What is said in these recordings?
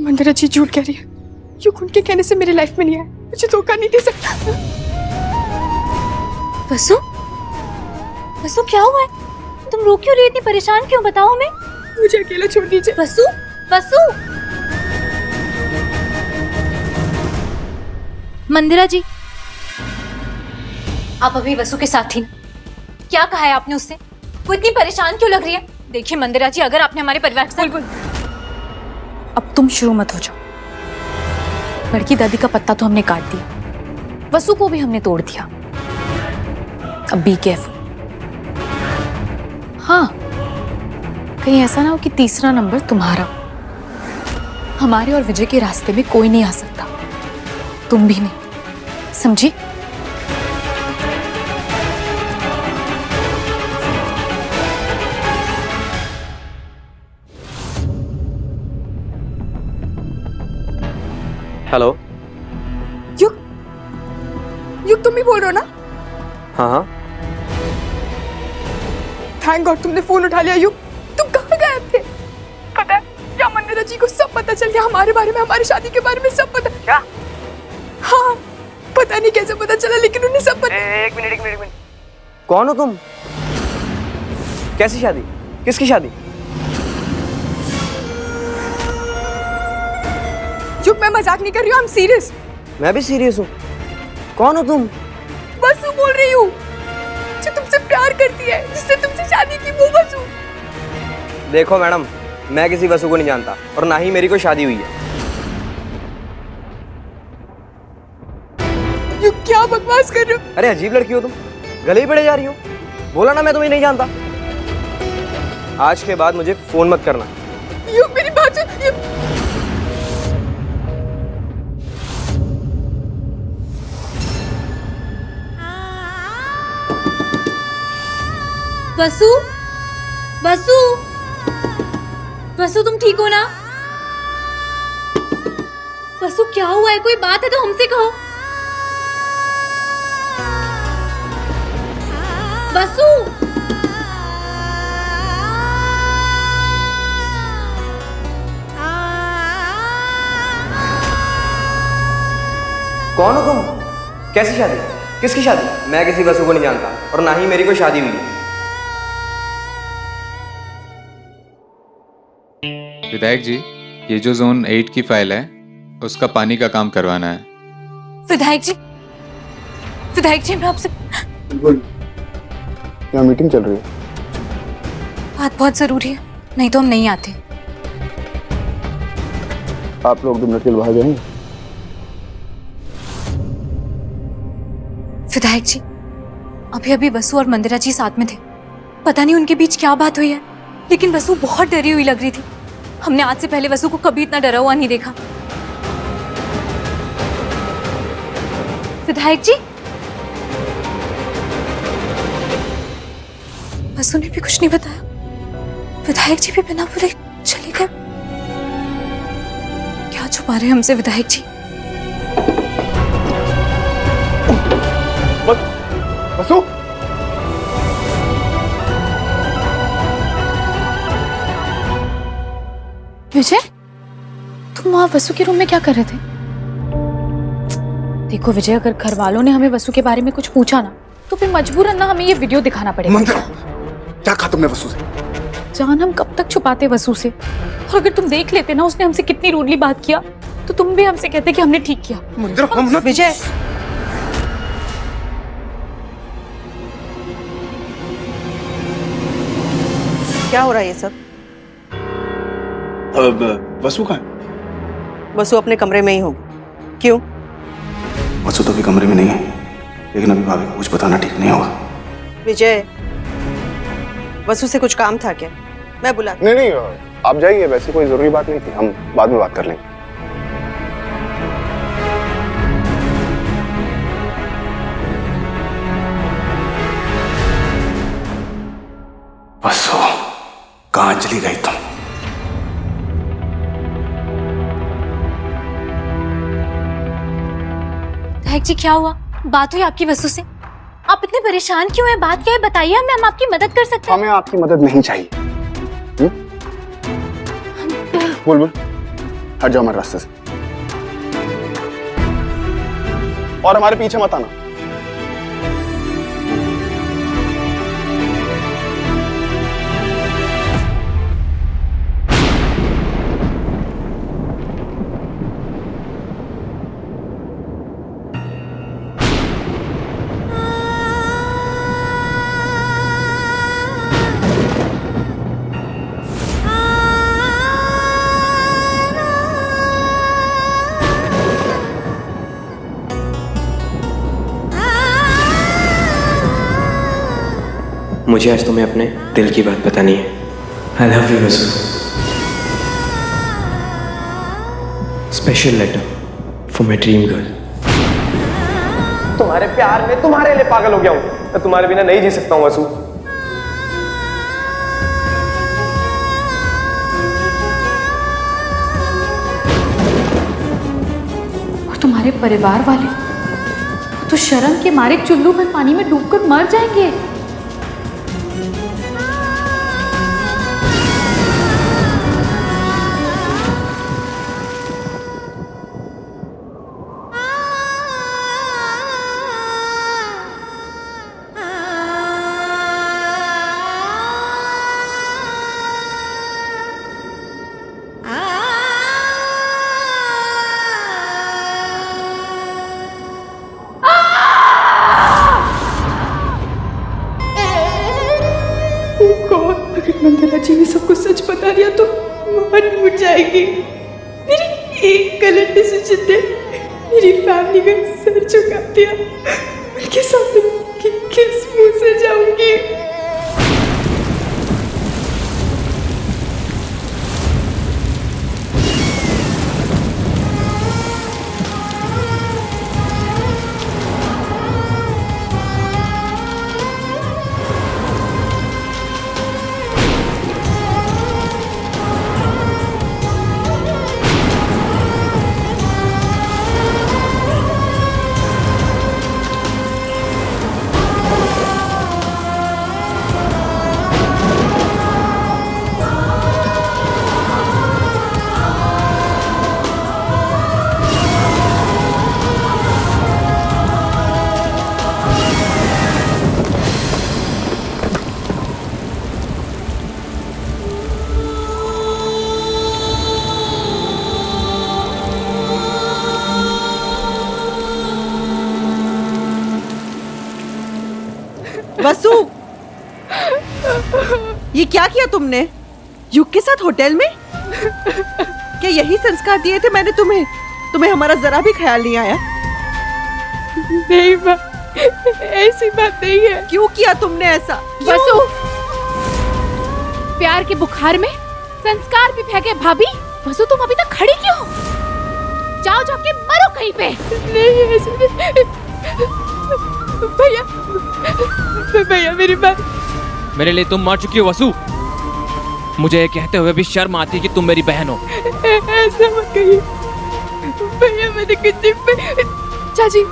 मंदिरा जी झूठ कह रही है। युग उनके कहने से मेरी लाइफ में नहीं आया, मुझे धोखा नहीं दे सकता। वसु, वसु क्या हुआ है? तुम रो क्यों रही, इतनी परेशान क्यों, बताओ हमें। मुझे अकेला छोड़ दीजिए। वसु, वसु। मंदिरा जी, आप अभी वसु के साथ थी ना? क्या कहा है आपने उससे? वो इतनी परेशान क्यों लग रही है? देखिए मंदिरा जी, अगर आपने हमारे परिवार के साथ... अब तुम शुरू मत हो जाओ। बड़की दादी का पत्ता तो हमने काट दिया, वसु को भी हमने तोड़ दिया। अब बी केयरफुल। हाँ, कहीं ऐसा ना हो कि तीसरा नंबर तुम्हारा। हमारे और विजय के रास्ते में कोई नहीं आ सकता, तुम भी नहीं, समझी? हेलो। युग तुम ही बोल रहे हो ना? हाँ हाँ। थैंक गॉड तुमने फोन उठा लिया। युग तुम कहाँ गायब थे? पता है क्या, मंदिरा जी को सब पता चल गया हमारे बारे में, हमारी शादी के बारे में सब पता। क्या? हाँ, पता नहीं कैसे पता चला, लेकिन उन्हें सब पता। एक मिनट। कौन हो तुम? कैसी शादी? किसकी शादी? युग मैं मजाक नहीं कर रही हूँ, I'm serious। मैं भी सीरियस हूँ। कौन हो तुम? वसु बोल रही हूँ, जो तुमसे प्यार करती है, जिससे तुमसे शादी की, वो वसु। देखो मैडम, मैं किसी वसु को नहीं जानता और ना ही मेरी कोई शादी हुई है। युग क्या बकवास कर रहे हो? अरे अजीब लड़की हो तुम, गले ही पड़े जा रही हो। बोला ना मैं तुम्हें नहीं जानता। आज के बाद मुझे फोन मत करना। युग मेरी बात सुन। वसु, वसु, वसु तुम ठीक हो ना? वसु क्या हुआ है, कोई बात है तो हमसे कहो। वसु, कौन हो तुम? कैसी शादी? किसकी शादी? मैं किसी वसु को नहीं जानता और ना ही मेरी कोई शादी हुई है। विधायक जी, ये जो जोन 8 की फाइल है उसका पानी का काम करवाना है। विधायक जी, विधायक जी मैं आपसे... बिल्कुल, यहाँ मीटिंग चल रही है। बात बहुत जरूरी है, नहीं तो हम नहीं आते। आप लोग 2 मिनट के लिए बाहर जाएंगे? विधायक जी, अभी अभी वसु और मंदिरा जी साथ में थे, पता नहीं उनके बीच क्या बात हुई है, लेकिन वसु बहुत डरी हुई लग रही थी। हमने आज से पहले वसु को कभी इतना डरा हुआ नहीं देखा। विधायक जी, वसु ने भी कुछ नहीं बताया। विधायक जी भी बिना बोले चले गए। क्या छुपा रहे हैं हमसे विधायक जी? वसु, विजय, तुम वहां वसु के रूम में क्या कर रहे थे? देखो विजय, अगर घर वालों ने हमें वसु के बारे में कुछ पूछा ना, तो फिर मजबूरन ना हमें ये वीडियो दिखाना पड़ेगा। मंदिरा, क्या कहा तुमने वसु से? जान, हम कब तक छुपाते वसु से? और अगर तुम देख लेते ना उसने हमसे कितनी रूडली बात किया, तो तुम भी हमसे कहते कि हमने ठीक किया। मंदिरा, हम ना... विजय, क्या हो रहा है ये सब? वसु कहाँ है? वसु अपने कमरे में ही होगी। क्यों? वसु तो अभी कमरे में नहीं है, लेकिन अभी भाभी को कुछ बताना ठीक नहीं होगा। विजय, वसु से कुछ काम था क्या? मैं बुला... नहीं, आप जाइए, वैसे कोई जरूरी बात नहीं थी, हम बाद में बात कर लेंगे। वसु, कहाँ चली गई तुम? विधायक जी क्या हुआ? बात हुई आपकी वसु से? आप इतने परेशान क्यों हैं? बात क्या है बताइए, हमें, हम आपकी मदद कर सकते हैं। हमें आपकी मदद नहीं चाहिए। बोल बोल, हट जाओ हमारे रास्ते से और हमारे पीछे मत आना। मुझे आज तुम्हें अपने दिल की बात बतानी है। I love you Vasu. Special letter for my dream girl. तुम्हारे प्यार में तुम्हारे लिए पागल हो गया हूं। मैं तुम्हारे बिना नहीं जी सकता हूं वसु। और तुम्हारे परिवार वाले तो शर्म के मारे चुल्लू में पानी में डूबकर मर जाएंगे। अगर मंदिरा जी ने सबको सच बता दिया तो मान टूट जाएगी। मेरी एक गलत डिसीजन ने मेरी फैमिली का सर झुका दिया। उनके सामने किस मुंह से जाऊंगी? वसु, ये क्या किया तुमने युग के साथ होटल में? क्या यही संस्कार दिए थे मैंने तुम्हें? तुम्हें हमारा जरा भी ख्याल नहीं आया? नहीं माँ, ऐसी बात नहीं है। क्यों किया तुमने ऐसा? वसु, प्यार के बुखार में संस्कार भी फेंके भाभी। वसु, तुम अभी तक खड़ी क्यों? जाओ जाके मरो कहीं पे। नहीं ऐसे भैया, भैया मेरी बात। मेरे लिए तुम मर चुकी हो वसु। मुझे ये कहते हुए भी शर्म आती है कि तुम मेरी बहन हो। ऐसा मत कहिए भैया, मैंने कुछ चाची,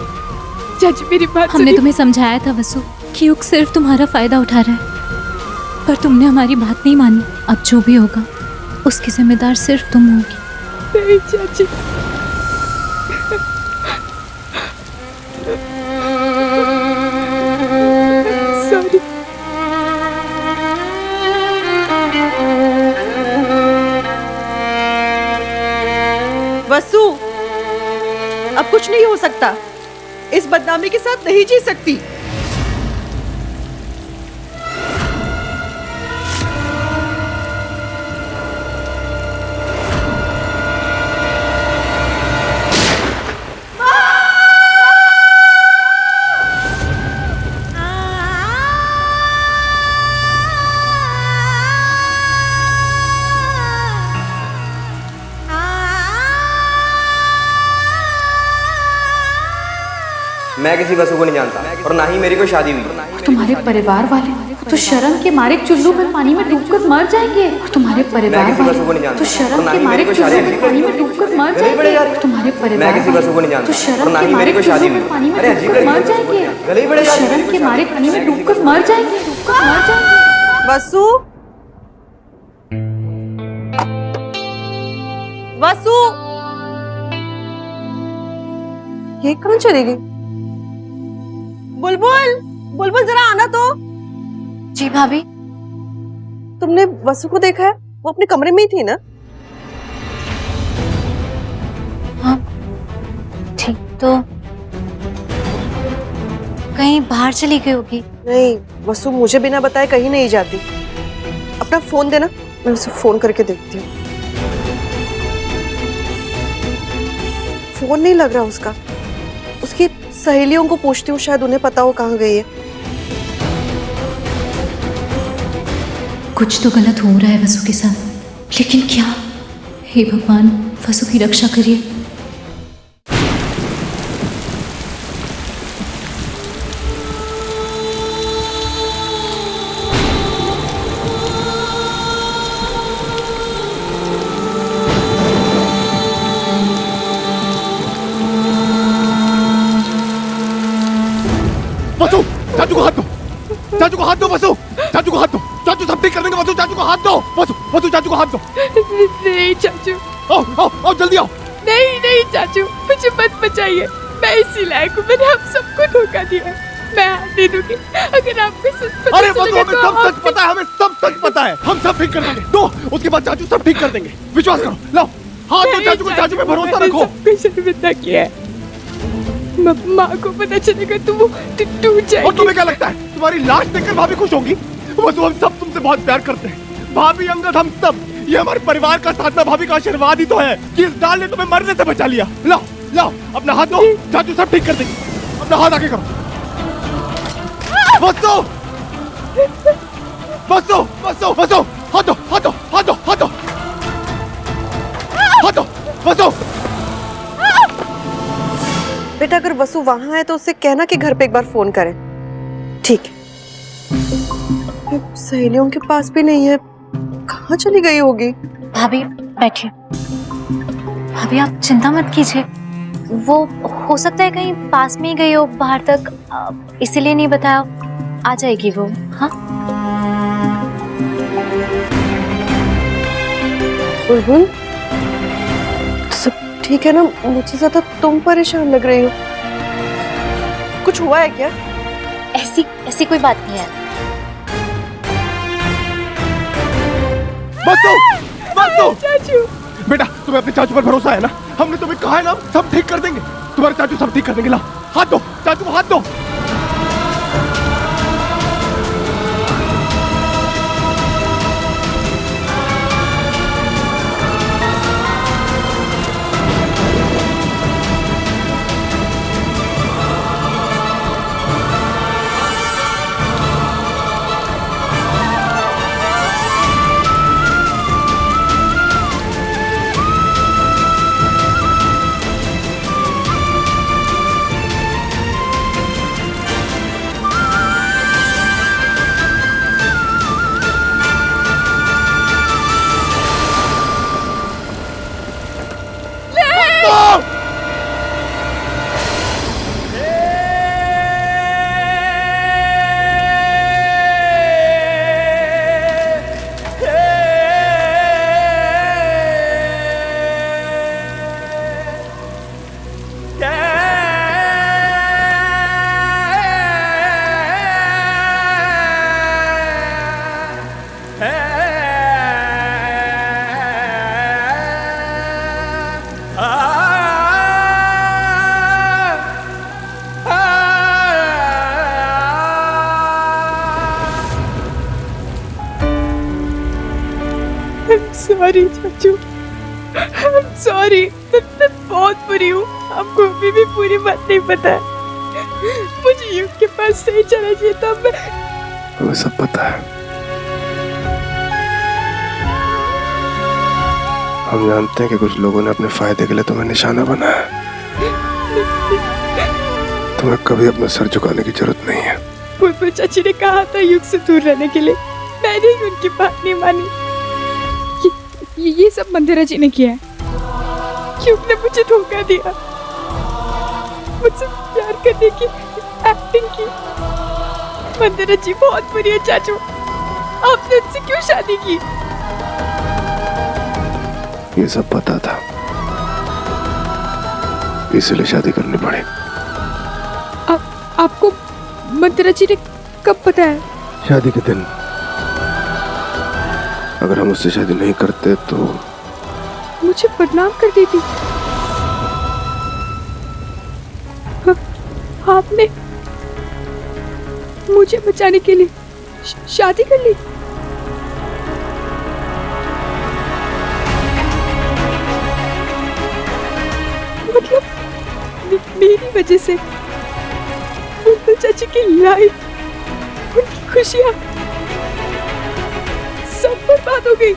चाची मेरी बात हमने तुम्हें समझाया था वसु कि युग सिर्फ तुम्हारा फायदा उठा रहा है, पर तुमने हमारी बात नहीं मानी। अब जो भी होगा उसकी जिम्मेदार सिर्फ तुम होगी। नहीं चाची, सॉरी। वसु, अब कुछ नहीं हो सकता। इस बदनामी के साथ नहीं जी सकती। मैं किसी वसु को नहीं जानता और ना ही मेरी कोई शादी हुई। तुम्हारे परिवार वाले तो शर्म के मारे चुल्लू में पानी में डूबकर मर जाएंगे। तुम्हारे परिवार वाले तो शर्म के मारे चुल्लू में पानी में डूबकर मर जाएंगे। तुम्हारे परिवार वाले तो शर्म के मारे चुल्लू में पानी में डूबकर मर जाएंगे। शर्म के मारे पानी में डूबकर मर जाएंगे। वसु, वसु, ये कहाँ चली गई? बुलबुल, बुलबुल जरा आना तो। जी भाभी। तुमने वसु को देखा है? वो अपने कमरे में ही थी ना? हाँ ठीक, तो कहीं बाहर चली गई होगी। नहीं, वसु मुझे बिना बताए कहीं नहीं जाती। अपना फोन देना, मैं उसे फोन करके देखती हूँ। फोन नहीं लग रहा उसका। उसकी सहेलियों को पूछती हूँ, शायद उन्हें पता हो कहाँ गई है। कुछ तो गलत हो रहा है वसु के साथ, लेकिन क्या? हे भगवान, वसु की रक्षा करिए। वसु, चाचू को हाथ दो, चाचू को हाथ दो, वसु, चाचू को हाथ दो, चाचू सब ठीक कर देंगे। वसु, चाचू को हाथ दो, वसु, वसु, चाचू को हाथ दो। नहीं चाचू, आओ, आओ, आओ, जल्दी आओ। नहीं नहीं चाचू, मुझे मत बचाइए। मैं इसी लायक हूँ, मैंने आप सबको धोखा दिया। मैं हाथ दे दूंगी अगर आपको सच पता अरे वसु, चलेगा हमें तो सब सच पता है, हमें सब सच पता है। हम सब ठीक कर देंगे। तो उसके बाद चाचू सब ठीक कर देंगे, विश्वास करो। लाओ हाथ दो चाचू को, चाचू पे भरोसा रखो। सबको शर्मिंदा किया है। माँ को पता चलेगा तो वो टूट जाएगी। और तुम्हें क्या लगता है तुम्हारी लाश देखकर भाभी खुश होगी? वसु, हम सब तुमसे बहुत प्यार करते हैं। भाभी, अंगद, हम सब, ये हमारे परिवार का साथ में भाभी का आशीर्वाद ही तो है कि इस डाल ने तुम्हें मरने से बचा लिया। लाओ लाओ अपना हाथ दो, चाचू सब ठीक कर देंगे। अपना हाथ आगे करो। वसु, वसु, वसु, वसु, हाथ दो, हाथ दो, हाथ दो, हाथ दो, हाथ दो, वसु। बेटा, अगर वसु वहां है तो उससे कहना कि घर पे एक बार फोन करें। ठीक है। सहेलियों के पास भी नहीं है, कहाँ चली गई होगी? भाभी बैठिए। भाभी आप चिंता मत कीजिए, वो हो सकता है कहीं पास में ही गई हो बाहर तक, इसीलिए नहीं बताया। आ जाएगी वो। हाँ बुलबुल, सब ठीक है ना? मुझे ज्यादा तुम परेशान लग रही हो। कुछ हुआ है क्या? ऐसी ऐसी कोई बात नहीं है। वसु, वसु, चाचू, बेटा तुम्हें अपने चाचू पर भरोसा है ना? हमने तुम्हें कहा है ना, सब ठीक कर देंगे। तुम्हारे चाचू सब ठीक कर देंगे। ला हाथ दो, चाचू को हाथ दो। सॉरी चाचू, सॉरी। मैं बहुत बुरी हूँ, आपको अभी भी पूरी बात नहीं पता है। मुझे युग के पास सही चला चाहिए था। हमें सब पता है। हम जानते हैं कि कुछ लोगों ने अपने फायदे के लिए तुम्हें निशाना बनाया है। तुम्हें कभी अपना सर झुकाने की जरूरत नहीं है। बुलबुल चाची ने कहा था युग से दूर रहने के लिए, मैंने ही उनकी बात नहीं मानी। ये सब मंदिरा जी ने किया है। युग ने मुझे धोखा दिया, मुझसे प्यार करने की एक्टिंग की। मंदिरा जी बहुत बुरी है चाचू, आपने उनसे क्यों शादी की? ये सब पता था, इसीलिए शादी करनी पड़ी। आपको मंत्रा जी ने कब बताया? शादी के दिन। अगर हम उससे शादी नहीं करते तो मुझे बदनाम कर देती। आपने मुझे बचाने के लिए शादी कर ली। मतलब मेरी वजह से बुलबुल चाची की लाइफ, उनकी खुशियाँ सब बर्बाद हो गई।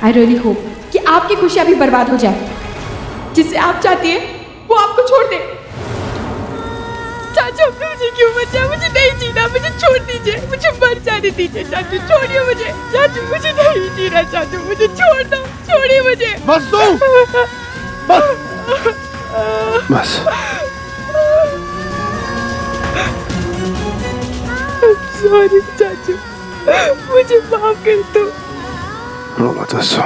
आई रियली होप कि आपकी खुशियाँ भी बर्बाद हो जाए। जिसे आप चाहती हैं वो आपको छोड़ दे। चाचू मुझे क्यों बचा? मुझे नहीं जीना, मुझे छोड़ दीजिए, मुझे मर जाने दीजिए। चाचू छोड़िए मुझे, चाचू मुझे नहीं जीना। चाचू मुझे छोड़ दो, छोड़िए मुझे। बस तू बस बस। सॉरी चाचू, मुझे माफ कर दो। रो मत वसु।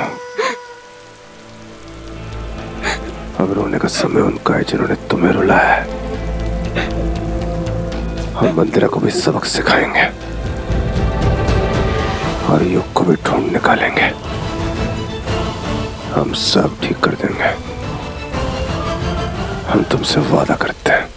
अब रोने का समय उनका है जिन्होंने तुम्हें रुलाया है। हम मंदिरा को भी सबक सिखाएंगे और युग को भी ढूंढ निकालेंगे। हम सब ठीक कर देंगे। हम तुमसे वादा करते हैं।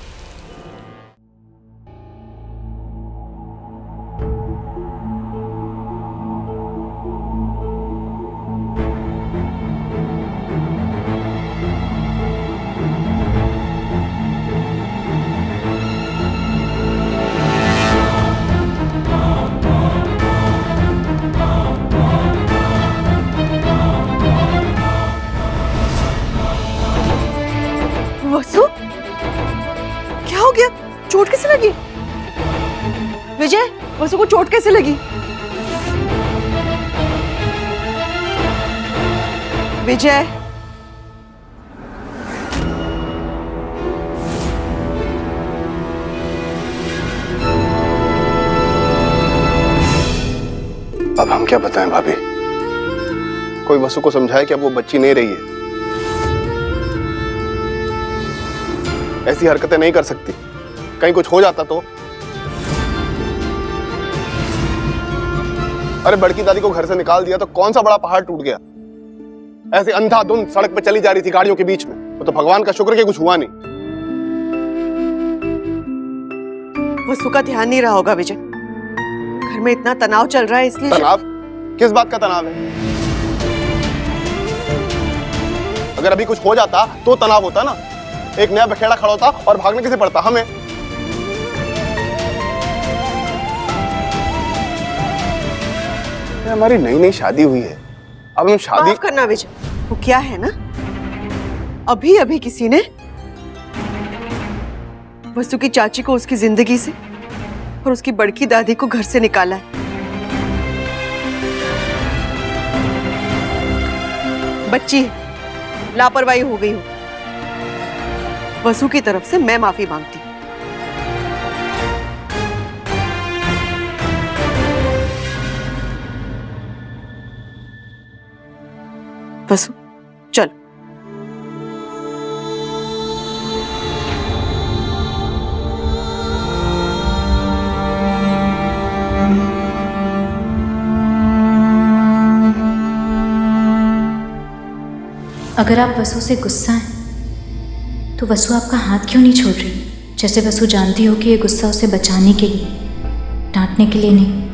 वसु, क्या हो गया? चोट कैसे लगी? विजय, वसु को चोट कैसे लगी? विजय, अब हम क्या बताएं भाभी? कोई वसु को समझाए कि अब वो बच्ची नहीं रही है। ऐसी हरकतें नहीं कर सकती। कहीं कुछ हो जाता तो? अरे बड़की दादी को घर से निकाल दिया तो कौन सा बड़ा पहाड़ टूट गया? ऐसे अंधाधुंध सड़क पे चली जा रही थी गाड़ियों के बीच में, तो भगवान का शुक्र कि कुछ हुआ नहीं। वसु का ध्यान नहीं रहा होगा विजय। घर में इतना तनाव चल रहा है इसलिए। तनाव? किस बात का तनाव है? अगर अभी कुछ हो जाता तो तनाव होता ना। एक नया बखेड़ा खड़ा होता और भागने किसे पड़ता? हमें। हमारी नई नई शादी हुई है, अब हम शादी। माफ करना विजय, वो क्या है ना, अभी अभी किसी ने वसु की चाची को उसकी जिंदगी से और उसकी बड़की दादी को घर से निकाला है। बच्ची लापरवाही हो गई हो। वसु की तरफ से मैं माफी मांगती हूँ। वसु चल। अगर आप वसु से गुस्सा हैं तो वसु आपका हाथ क्यों नहीं छोड़ रही? जैसे वसु जानती हो कि ये गुस्सा उसे बचाने के लिए, डांटने के लिए नहीं।